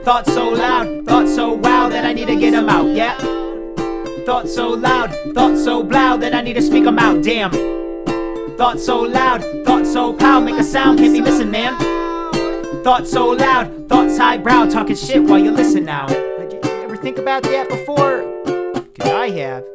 Thoughts so loud, thoughts so wow that I need to get them out, yeah. Thoughts so loud, thoughts so loud that I need to speak them out, damn. Thoughts so loud, thoughts so pow, make a sound, can't be missing, man. Thoughts so loud, thoughts highbrow, talking shit while you listen now. Like, you ever think about that before? 'Cause I have.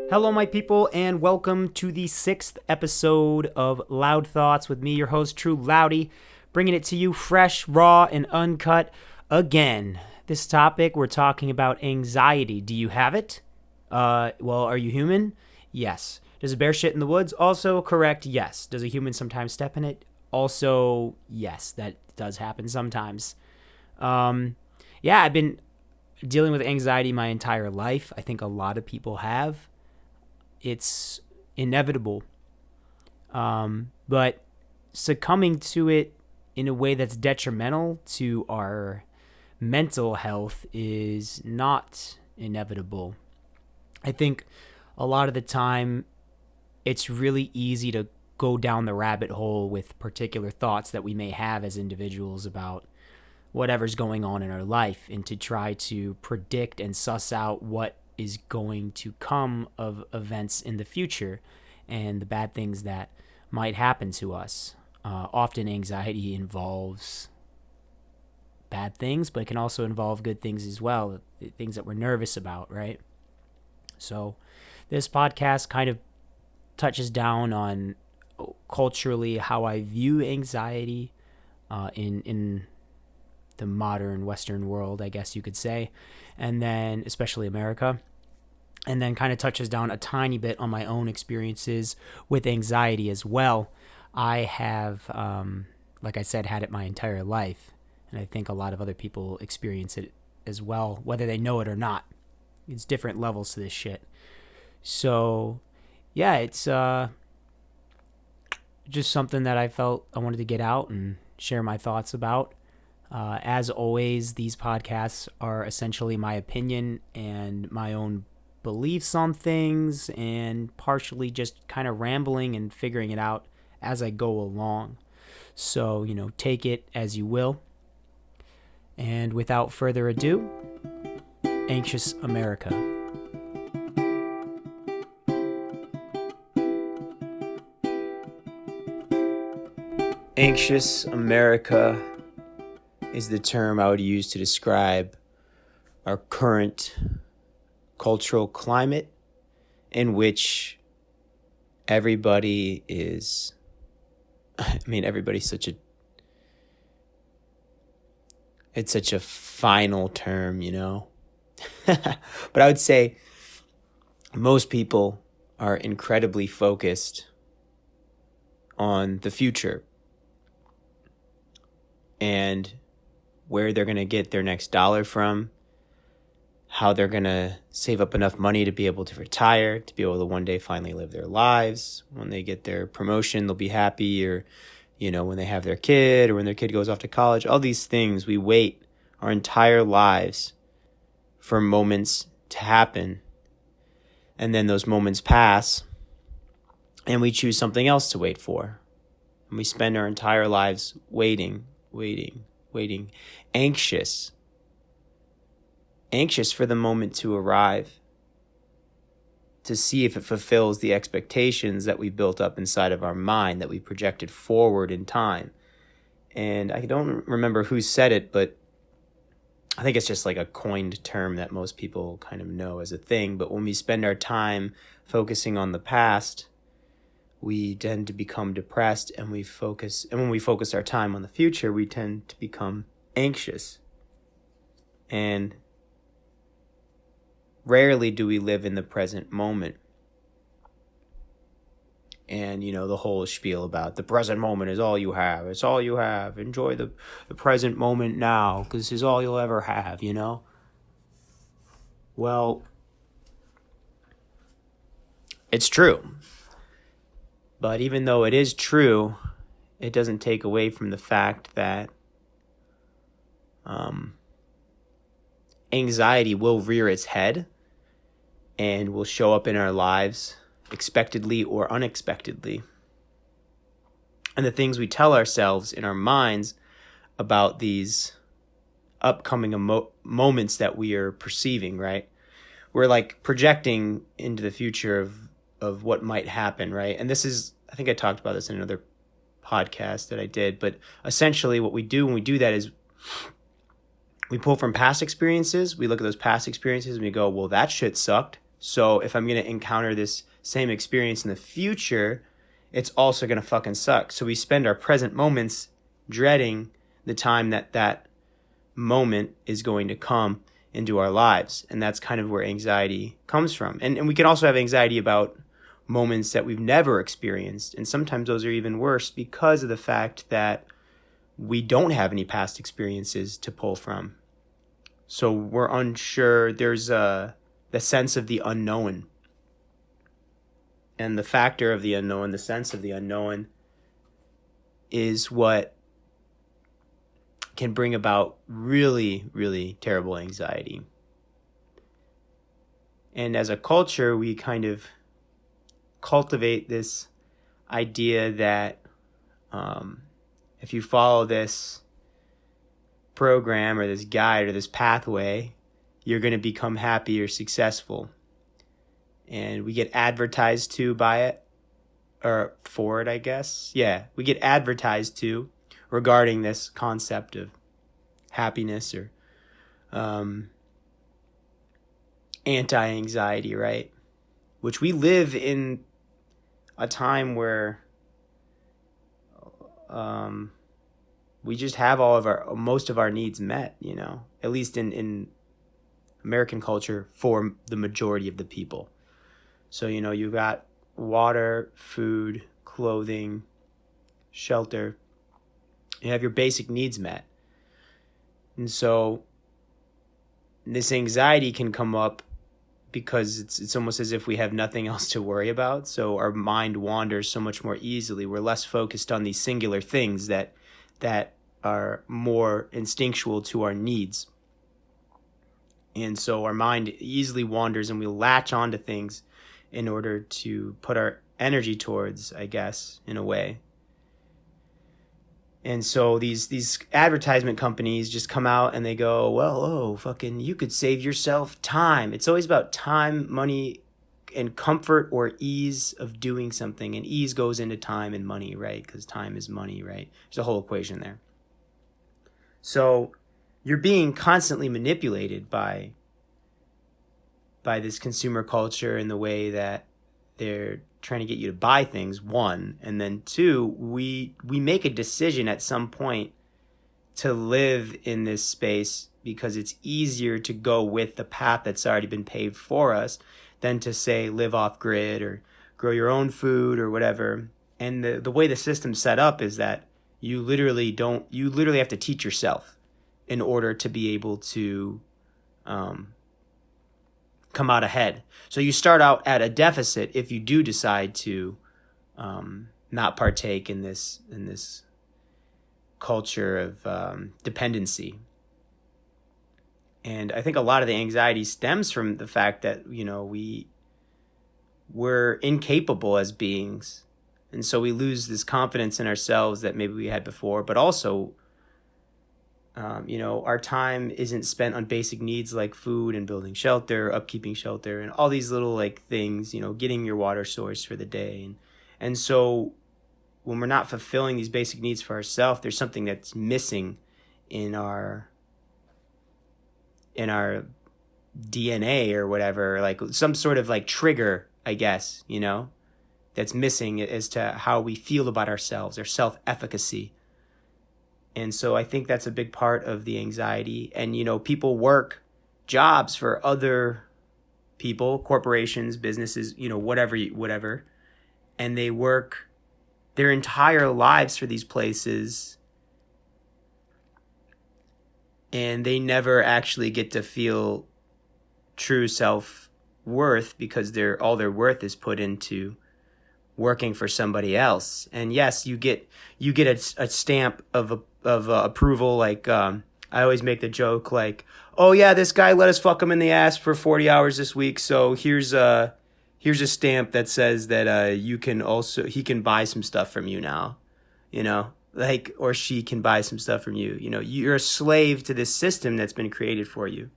Hello, my people, and welcome to the 6th episode of Loud Thoughts with me, your host, True Loudy, bringing it to you fresh, raw, and uncut again. This topic, we're talking about anxiety. Do you have it? Well, are you human? Yes. Does a bear shit in the woods? Also correct, yes. Does a human sometimes step in it? Also, yes, that does happen sometimes. I've been dealing with anxiety my entire life. I think a lot of people have. It's inevitable. But succumbing to it in a way that's detrimental to our mental health is not inevitable. I think a lot of the time it's really easy to go down the rabbit hole with particular thoughts that we may have as individuals about whatever's going on in our life, and to try to predict and suss out what is going to come of events in the future and the bad things that might happen to us. Often anxiety involves bad things, but it can also involve good things as well, things that we're nervous about, right? So this podcast kind of touches down on culturally how I view anxiety in the modern Western world, I guess you could say, and then especially America, and then kind of touches down a tiny bit on my own experiences with anxiety as well. I have, like I said, had it my entire life, and I think a lot of other people experience it as well, whether they know it or not. It's different levels to this shit. So, yeah, it's just something that I felt I wanted to get out and share my thoughts about. As always, these podcasts are essentially my opinion and my own beliefs on things, and partially just kind of rambling and figuring it out as I go along. So, take it as you will. And without further ado, Anxious America. Anxious America is the term I would use to describe our current cultural climate, in which everybody's it's such a final term, but I would say most people are incredibly focused on the future and where they're going to get their next dollar from, how they're going to save up enough money to be able to retire, to be able to one day finally live their lives. When they get their promotion, they'll be happy, or, when they have their kid, or when their kid goes off to college. All these things, we wait our entire lives for moments to happen. And then those moments pass, and we choose something else to wait for. And we spend our entire lives waiting, anxious for the moment to arrive, to see if it fulfills the expectations that we built up inside of our mind, that we projected forward in time. And I don't remember who said it, but I think it's just like a coined term that most people kind of know as a thing. But when we spend our time focusing on the past, we tend to become depressed, and when we focus our time on the future, we tend to become anxious. And rarely do we live in the present moment. And, the whole spiel about the present moment is all you have. It's all you have. Enjoy the present moment now, because this is all you'll ever have, Well, it's true. But even though it is true, it doesn't take away from the fact that anxiety will rear its head and will show up in our lives expectedly or unexpectedly. and the things we tell ourselves in our minds about these upcoming moments that we are perceiving, right? We're like projecting into the future of what might happen, right? And this is, I think I talked about this in another podcast that I did, but essentially what we do when we do that is we pull from past experiences. We look at those past experiences and we go, well, that shit sucked. So if I'm going to encounter this same experience in the future, it's also going to fucking suck. So we spend our present moments dreading the time that moment is going to come into our lives. And that's kind of where anxiety comes from. And we can also have anxiety about moments that we've never experienced. And sometimes those are even worse because of the fact that we don't have any past experiences to pull from. So we're unsure. There's the sense of the unknown. And the factor of the unknown, the sense of the unknown, is what can bring about really, really terrible anxiety. And as a culture, we kind of cultivate this idea that if you follow this program or this guide or this pathway, you're going to become happy or successful. And we get advertised to by it, or for it, I guess. Yeah, we get advertised to regarding this concept of happiness or anti-anxiety, right? Which we live in a time where we just have most of our needs met, you know, at least in American culture for the majority of the people. So, you know, you've got water, food, clothing, shelter. You have your basic needs met. And so this anxiety can come up because it's almost as if we have nothing else to worry about. So our mind wanders so much more easily. We're less focused on these singular things that are more instinctual to our needs. And so our mind easily wanders and we latch onto things in order to put our energy towards, I guess, in a way. And so these advertisement companies just come out and they go, well, fucking, you could save yourself time. It's always about time, money, and comfort or ease of doing something. And ease goes into time and money, right? Because time is money, right? There's a whole equation there. So you're being constantly manipulated by this consumer culture in the way that they're trying to get you to buy things, one, and then two, we make a decision at some point to live in this space because it's easier to go with the path that's already been paved for us than to say live off grid or grow your own food or whatever. And the way the system's set up is that you literally have to teach yourself in order to be able to come out ahead. So you start out at a deficit if you do decide to not partake in this culture of dependency. And I think a lot of the anxiety stems from the fact that, you know, we're incapable as beings. And so we lose this confidence in ourselves that maybe we had before, but also you know, our time isn't spent on basic needs like food and building shelter, upkeeping shelter, and all these little like things, you know, getting your water source for the day. And so when we're not fulfilling these basic needs for ourselves, there's something that's missing in our DNA or whatever, like some sort of like trigger, I guess, you know, that's missing as to how we feel about ourselves, our self-efficacy. And so I think that's a big part of the anxiety. And, you know, people work jobs for other people, corporations, businesses, you know, whatever. And they work their entire lives for these places. And they never actually get to feel true self-worth because all their worth is put into working for somebody else. And yes, you get a stamp of approval. Like I always make the joke, like, oh yeah, this guy let us fuck him in the ass for 40 hours this week, so here's a stamp that says that he can buy some stuff from you now. like, or she can buy some stuff from you. You're a slave to this system that's been created for you.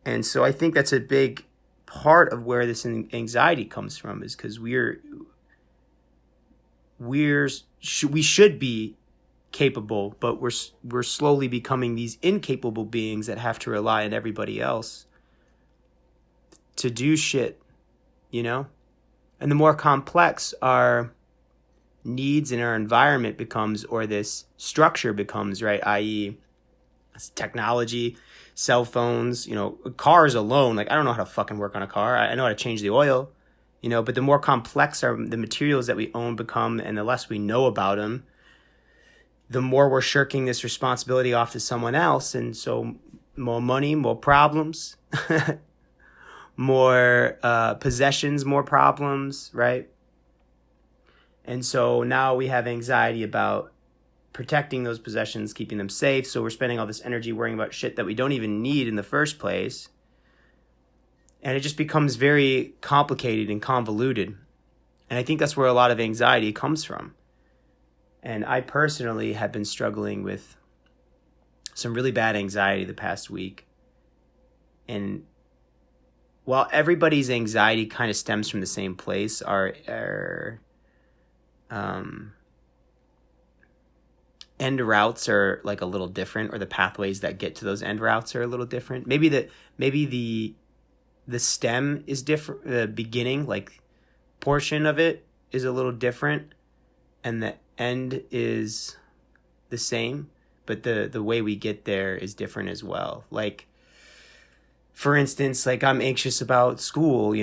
And so I think that's a big part of where this anxiety comes from, is because we should be capable, but we're slowly becoming these incapable beings that have to rely on everybody else to do shit, And the more complex our needs in our environment becomes, or this structure becomes, right? I.e., technology, cell phones, cars alone. Like, I don't know how to fucking work on a car. I know how to change the oil, but the more complex the materials that we own become, and the less we know about them, the more we're shirking this responsibility off to someone else. And so more money, more problems, more possessions, more problems, right? And so now we have anxiety about protecting those possessions, keeping them safe. So we're spending all this energy worrying about shit that we don't even need in the first place. And it just becomes very complicated and convoluted. And I think that's where a lot of anxiety comes from. And I personally have been struggling with some really bad anxiety the past week. And while everybody's anxiety kind of stems from the same place, our end routes are like a little different, or the pathways that get to those end routes are a little different. Maybe the stem is different, the beginning, like, portion of it is a little different, and the end is the same, but the way we get there is different as well. Like, for instance, like, I'm anxious about school,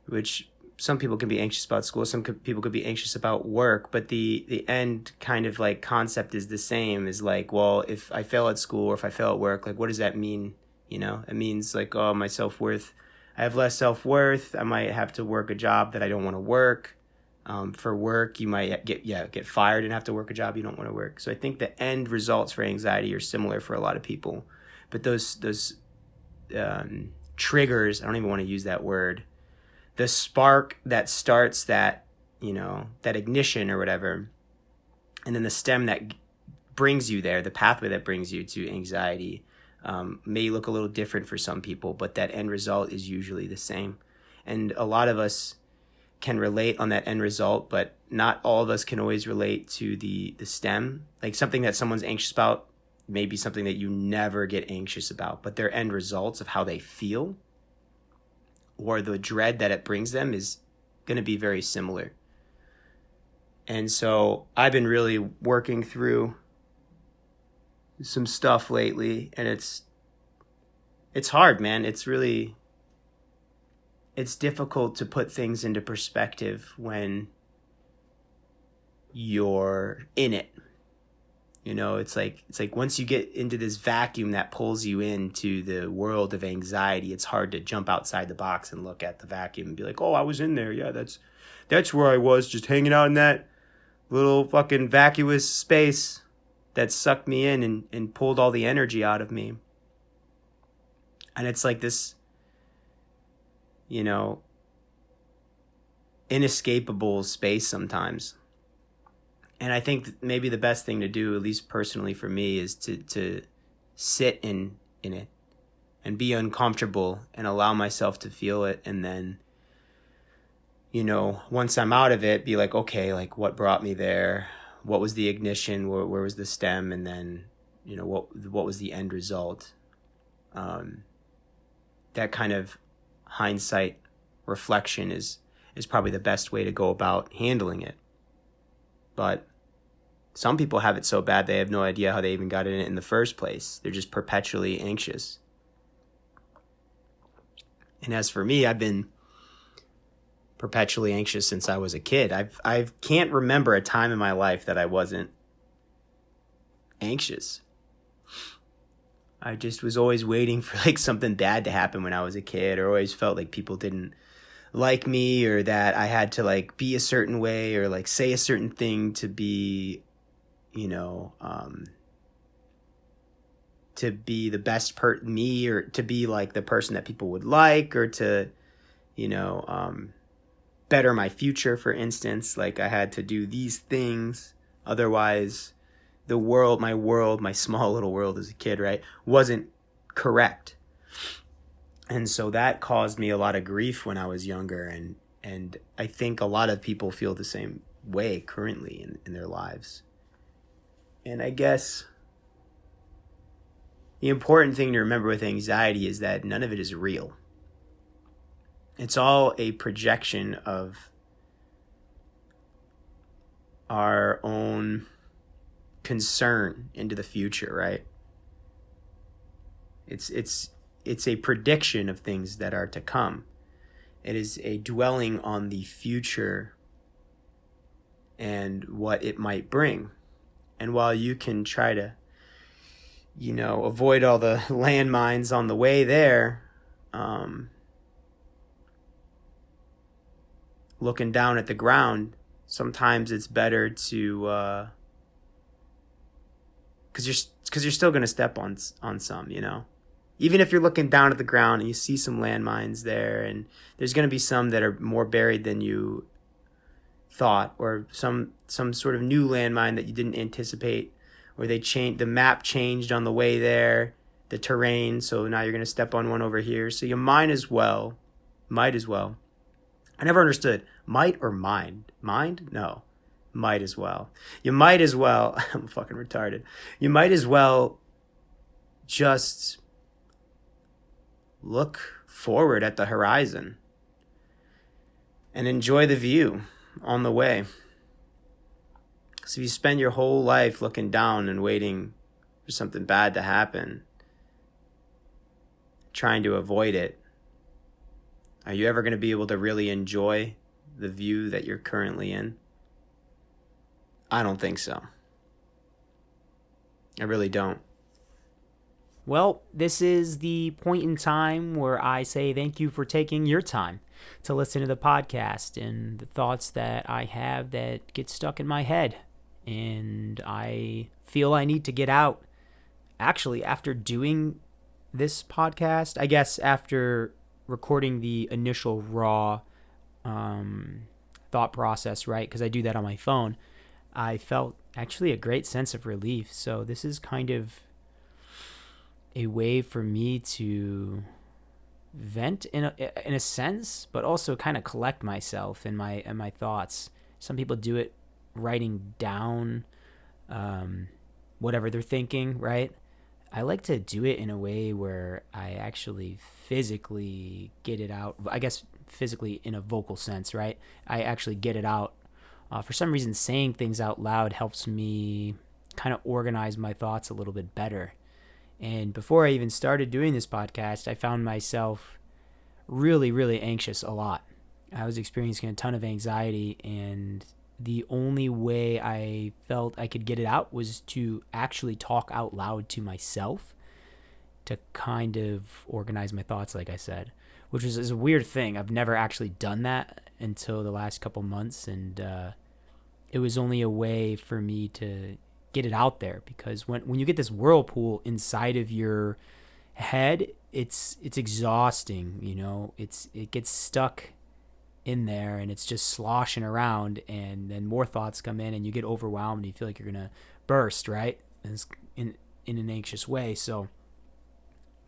which some people can be anxious about school, some people could be anxious about work, but the end kind of like concept is the same. Is like, well, if I fail at school or if I fail at work, like, what does that mean? It means like, oh, my self-worth, I have less self-worth. I might have to work a job that I don't want to work. For work, you might get fired and have to work a job you don't want to work. So I think the end results for anxiety are similar for a lot of people, but those triggers, I don't even want to use that word, the spark that starts that, that ignition or whatever, and then the stem that brings you there, the pathway that brings you to anxiety, may look a little different for some people, but that end result is usually the same. And a lot of us can relate on that end result, but not all of us can always relate to the stem. Like, something that someone's anxious about may be something that you never get anxious about, but their end results of how they feel or the dread that it brings them is going to be very similar. And so I've been really working through some stuff lately, and it's hard, man. It's difficult to put things into perspective when you're in it. It's like once you get into this vacuum that pulls you into the world of anxiety, it's hard to jump outside the box and look at the vacuum and be like, oh, I was in there. Yeah, that's where I was, just hanging out in that little fucking vacuous space that sucked me in and pulled all the energy out of me. And it's like this, inescapable space sometimes. And I think maybe the best thing to do, at least personally for me, is to sit in it and be uncomfortable and allow myself to feel it. And then, once I'm out of it, be like, okay, like, what brought me there? What was the ignition? Where was the stem? And then, what was the end result? That kind of hindsight reflection is probably the best way to go about handling it. But some people have it so bad they have no idea how they even got in it in the first place. They're just perpetually anxious. And as for me, I've been perpetually anxious since I was a kid. I can't remember a time in my life that I wasn't anxious. I just was always waiting for like something bad to happen when I was a kid, or always felt like people didn't like me, or that I had to like be a certain way or like say a certain thing to be, to be the best me, or to be like the person that people would like, or to, better my future, for instance. Like I had to do these things. Otherwise, the world, my small little world as a kid, right, wasn't correct. And so that caused me a lot of grief when I was younger. And I think a lot of people feel the same way currently in their lives. And I guess the important thing to remember with anxiety is that none of it is real. It's all a projection of our own concern into the future, right? It's a prediction of things that are to come. It is a dwelling on the future and what it might bring. And while you can try to, avoid all the landmines on the way there, looking down at the ground, sometimes it's better to, because you're still going to step on some, Even if you're looking down at the ground and you see some landmines there, and there's going to be some that are more buried than you thought, or some sort of new landmine that you didn't anticipate, or the map changed on the way there, the terrain, so now you're going to step on one over here. So you might as well. I never understood might or mind. Mind? No. Might as well. You might as well. I'm fucking retarded. You might as well just look forward at the horizon and enjoy the view on the way. So if you spend your whole life looking down and waiting for something bad to happen, trying to avoid it, are you ever going to be able to really enjoy the view that you're currently in? I don't think so. I really don't. Well, this is the point in time where I say thank you for taking your time to listen to the podcast and the thoughts that I have that get stuck in my head. And I feel I need to get out. Actually, after doing this podcast, I guess after recording the initial raw thought process, right? Because I do that on my phone. I felt actually a great sense of relief. So this is kind of a way for me to vent in a sense, but also kind of collect myself and my thoughts. Some people do it writing down whatever they're thinking, right? I like to do it in a way where I actually physically get it out. I guess physically in a vocal sense, right? I actually get it out. For some reason, saying things out loud helps me kind of organize my thoughts a little bit better. And before I even started doing this podcast, I found myself really, really anxious a lot. I was experiencing a ton of anxiety, and the only way I felt I could get it out was to actually talk out loud to myself to kind of organize my thoughts, like I said, which is a weird thing. I've never actually done that until the last couple months, and it was only a way for me to get it out there, because when you get this whirlpool inside of your head, it's exhausting, it gets stuck in there and it's just sloshing around, and then more thoughts come in and you get overwhelmed and you feel like you're gonna burst, right? In an anxious way. So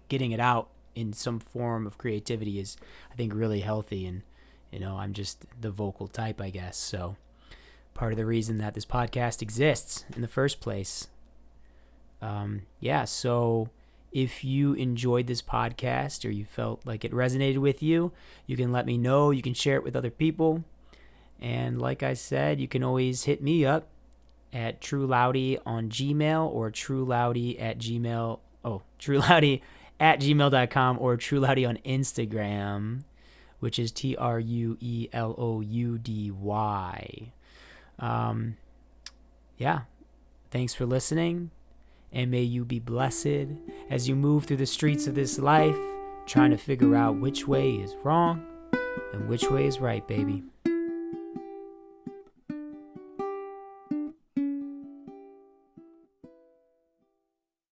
getting it out in some form of creativity is, I think, really healthy. And I'm just the vocal type, I guess, so part of the reason that this podcast exists in the first place. So if you enjoyed this podcast or you felt like it resonated with you, you can let me know. You can share it with other people. And like I said, you can always hit me up at TrueLoudy on Gmail, or TrueLoudy at Gmail. TrueLoudy at gmail.com, or TrueLoudy on Instagram, which is TrueLoudy. Thanks for listening. And may you be blessed as you move through the streets of this life, trying to figure out which way is wrong and which way is right, baby.